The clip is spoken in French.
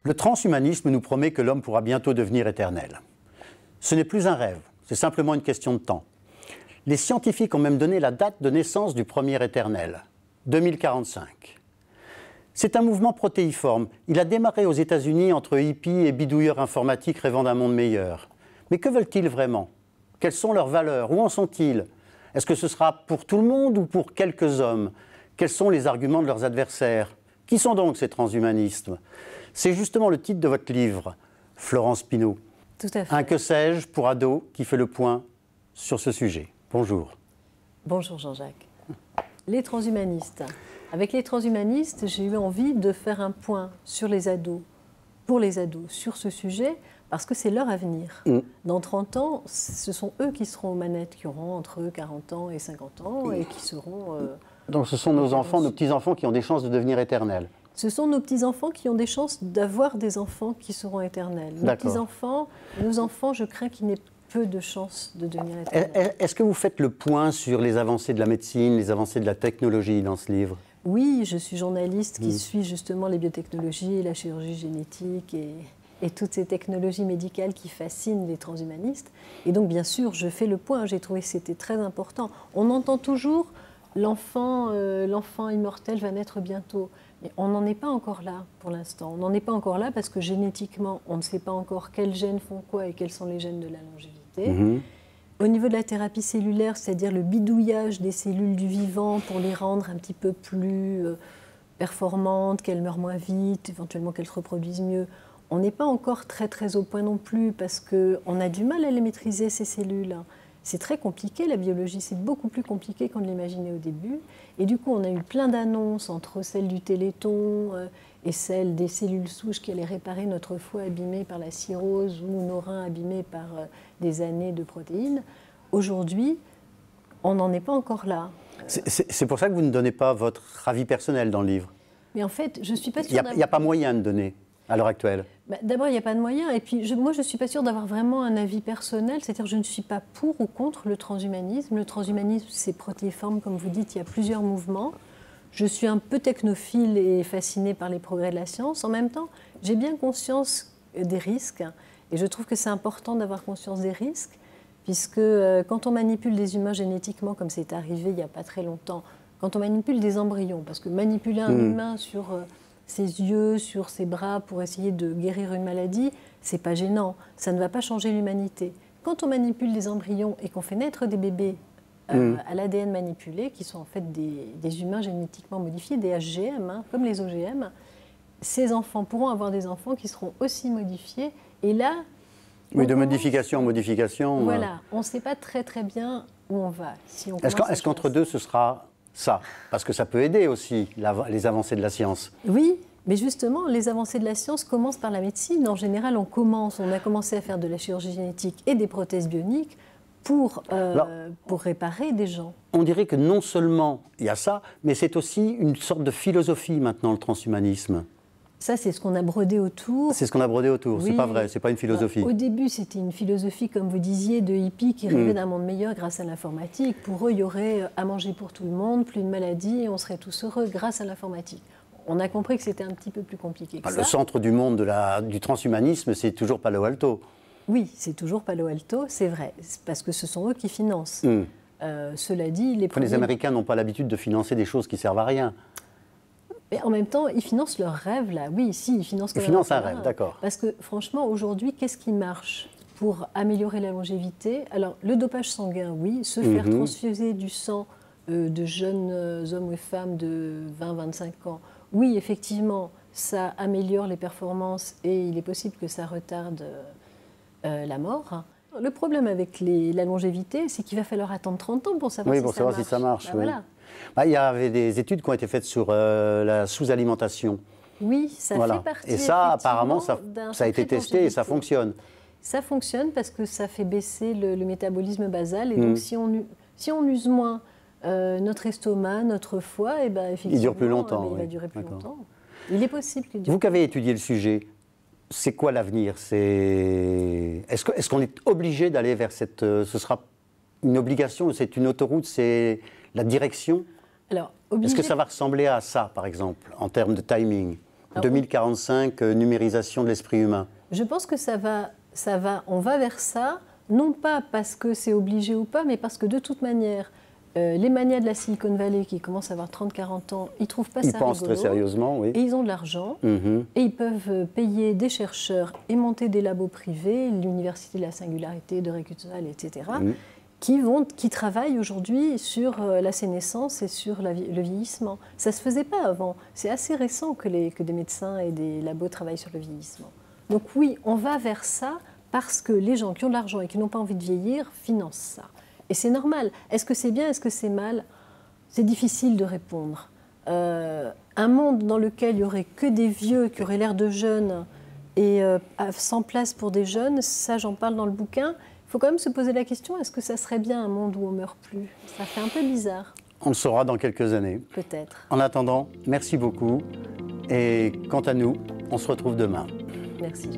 Le transhumanisme nous promet que l'homme pourra bientôt devenir éternel. Ce n'est plus un rêve, c'est simplement une question de temps. Les scientifiques ont même donné la date de naissance du premier éternel, 2045. C'est un mouvement protéiforme. Il a démarré aux États-Unis entre hippies et bidouilleurs informatiques rêvant d'un monde meilleur. Mais que veulent-ils vraiment? Quelles sont leurs valeurs? Où en sont-ils? Est-ce que ce sera pour tout le monde ou pour quelques hommes? Quels sont les arguments de leurs adversaires? Qui sont donc ces transhumanistes? C'est justement le titre de votre livre, Florence Pinault. Tout à fait. Un que sais-je pour ados qui fait le point sur ce sujet. Bonjour. Bonjour Jean-Jacques. Les transhumanistes. Avec les transhumanistes, j'ai eu envie de faire un point sur les ados, pour les ados, sur ce sujet, parce que c'est leur avenir. Dans 30 ans, ce sont eux qui seront aux manettes, qui auront entre 40 ans et 50 ans, et qui seront... Donc ce sont nos enfants, nos petits-enfants qui ont des chances de devenir éternels. Ce sont nos petits-enfants qui ont des chances d'avoir des enfants qui seront éternels. Nos petits-enfants, nos enfants, je crains qu'ils n'aient peu de chances de devenir éternels. Est-ce que vous faites le point sur les avancées de la médecine, les avancées de la technologie dans ce livre? Oui, je suis journaliste qui suit justement les biotechnologies, la chirurgie génétique et toutes ces technologies médicales qui fascinent les transhumanistes. Et donc, bien sûr, je fais le point. J'ai trouvé que c'était très important. On entend toujours l'enfant immortel va naître bientôt. Mais on n'en est pas encore là pour l'instant. On n'en est pas encore là parce que génétiquement, on ne sait pas encore quels gènes font quoi et quels sont les gènes de la longévité. Au niveau de la thérapie cellulaire, c'est-à-dire le bidouillage des cellules du vivant pour les rendre un petit peu plus performantes, qu'elles meurent moins vite, éventuellement qu'elles se reproduisent mieux, on n'est pas encore très au point non plus parce qu'on a du mal à les maîtriser, ces cellules. C'est très compliqué, la biologie, c'est beaucoup plus compliqué qu'on ne l'imaginait au début. Et du coup, on a eu plein d'annonces entre celles du Téléthon et celles des cellules souches qui allaient réparer notre foie abîmé par la cirrhose ou nos reins abîmés par des années de protéines. Aujourd'hui, on n'en est pas encore là. C'est pour ça que vous ne donnez pas votre avis personnel dans le livre. Mais en fait, je ne suis pas sûre... Il n'y a pas moyen de donner à l'heure actuelle. D'abord, il n'y a pas de moyen. Et puis, moi, je ne suis pas sûre d'avoir vraiment un avis personnel. C'est-à-dire je ne suis pas pour ou contre le transhumanisme. Le transhumanisme, c'est protéiforme, comme vous dites, il y a plusieurs mouvements. Je suis un peu technophile et fascinée par les progrès de la science. En même temps, j'ai bien conscience des risques. Et je trouve que c'est important d'avoir conscience des risques, puisque quand on manipule des humains génétiquement, comme c'est arrivé il n'y a pas très longtemps, quand on manipule des embryons, parce que manipuler un humain sur... ses yeux, sur ses bras pour essayer de guérir une maladie, c'est pas gênant, ça ne va pas changer l'humanité. Quand on manipule des embryons et qu'on fait naître des bébés à l'ADN manipulé, qui sont en fait des humains génétiquement modifiés, des HGM, comme les OGM, ces enfants pourront avoir des enfants qui seront aussi modifiés. Et là... Oui, de modification en modification. Voilà, on ne sait pas très bien où on va. Si est-ce qu'entre deux, ce sera... ça, parce que ça peut aider aussi les avancées de la science. Oui, mais justement, les avancées de la science commencent par la médecine. En général, on a commencé à faire de la chirurgie génétique et des prothèses bioniques pour réparer des gens. On dirait que non seulement il y a ça, mais c'est aussi une sorte de philosophie maintenant, le transhumanisme. Ça, c'est ce qu'on a brodé autour. C'est ce qu'on a brodé autour, oui. C'est pas vrai, c'est pas une philosophie. Au début, c'était une philosophie, comme vous disiez, de hippies qui rêvaient d'un monde meilleur grâce à l'informatique. Pour eux, il y aurait à manger pour tout le monde, plus de maladies, et on serait tous heureux grâce à l'informatique. On a compris que c'était un petit peu plus compliqué que ça. Le centre du monde du transhumanisme, c'est toujours Palo Alto. Oui, c'est toujours Palo Alto, c'est vrai, parce que ce sont eux qui financent. Cela dit, les Américains n'ont pas l'habitude de financer des choses qui servent à rien. Mais en même temps, ils financent leurs rêves, là. Oui, si, ils financent un rêve, d'accord. Parce que, franchement, aujourd'hui, qu'est-ce qui marche pour améliorer la longévité? Alors, le dopage sanguin, oui. Se faire transfuser du sang de jeunes hommes et femmes de 20-25 ans, oui, effectivement, ça améliore les performances et il est possible que ça retarde la mort. Le problème avec la longévité, c'est qu'il va falloir attendre 30 ans pour savoir si ça marche. Oui. Voilà. Il y avait des études qui ont été faites sur la sous-alimentation. Oui, ça fait partie. Et ça, apparemment, ça a été testé et ça fonctionne. Ça fonctionne parce que ça fait baisser le métabolisme basal. Et donc, si on use moins notre estomac, notre foie, et ben, effectivement, il dure plus longtemps. Il va durer plus longtemps. Il est possible qu'il dure. Vous qui avez étudié le sujet, c'est quoi l'avenir? Est-ce qu'on est obligé d'aller vers cette... ce sera une obligation, c'est une autoroute, c'est la direction? Alors, est-ce que ça va ressembler à ça, par exemple, en termes de timing? 2045, numérisation de l'esprit humain. Je pense que on va vers ça, non pas parce que c'est obligé ou pas, mais parce que de toute manière, les manias de la Silicon Valley qui commencent à avoir 30-40 ans, ils ne trouvent pas ça rigolo. Ils pensent très sérieusement, oui. Et ils ont de l'argent, et ils peuvent payer des chercheurs et monter des labos privés, l'Université de la Singularité de Récupéral, etc., qui travaillent aujourd'hui sur la sénescence et sur le vieillissement. Ça ne se faisait pas avant. C'est assez récent que des médecins et des labos travaillent sur le vieillissement. Donc oui, on va vers ça parce que les gens qui ont de l'argent et qui n'ont pas envie de vieillir financent ça. Et c'est normal. Est-ce que c'est bien, est-ce que c'est mal? C'est difficile de répondre. Un monde dans lequel il n'y aurait que des vieux qui auraient l'air de jeunes et sans place pour des jeunes, ça j'en parle dans le bouquin, il faut quand même se poser la question, est-ce que ça serait bien un monde où on ne meurt plus? Ça fait un peu bizarre. On le saura dans quelques années. Peut-être. En attendant, merci beaucoup. Et quant à nous, on se retrouve demain. Merci.